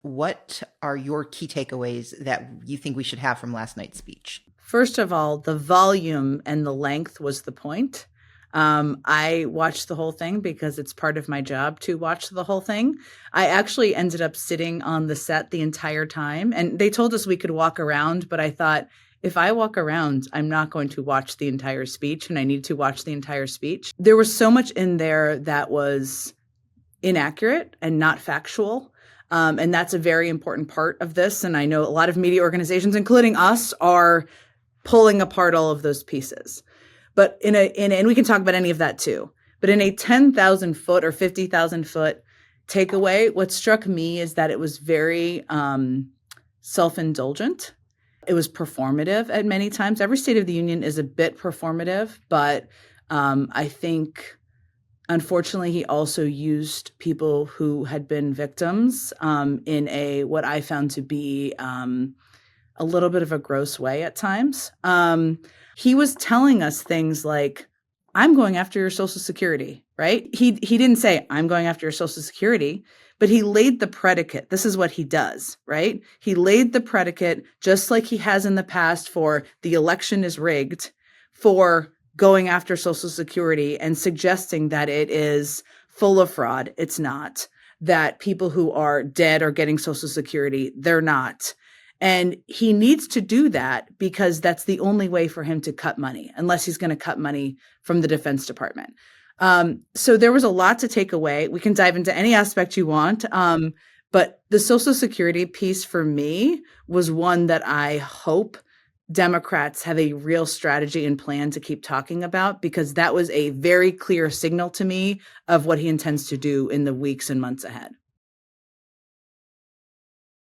What are your key takeaways that you think we should have from last night's speech? First of all, the volume and the length was the point. I watched the whole thing because it's part of my job to watch the whole thing. I actually ended up sitting on the set the entire time, and they told us we could walk around, but I thought, if I walk around, I'm not going to watch the entire speech, and I need to watch the entire speech. There was so much in there that was inaccurate and not factual. And that's a very important part of this. And I know a lot of media organizations, including us, are pulling apart all of those pieces. But and we can talk about any of that too. But in a 10,000 foot or 50,000 foot takeaway, what struck me is that it was very self-indulgent. It was performative at many times. Every State of the Union is a bit performative, but I think, unfortunately, he also used people who had been victims in what I found to be a little bit of a gross way at times. He was telling us things like, I'm going after your Social Security, right? He didn't say, I'm going after your Social Security, but he laid the predicate. This is what he does, right? He laid the predicate, just like he has in the past, for the election is rigged, for going after Social Security and suggesting that it is full of fraud. It's not. That people who are dead are getting Social Security. They're not. And he needs to do that because that's the only way for him to cut money, unless he's going to cut money from the Defense Department. So there was a lot to take away. We can dive into any aspect you want. But the Social Security piece for me was one that I hope Democrats have a real strategy and plan to keep talking about, because that was a very clear signal to me of what he intends to do in the weeks and months ahead.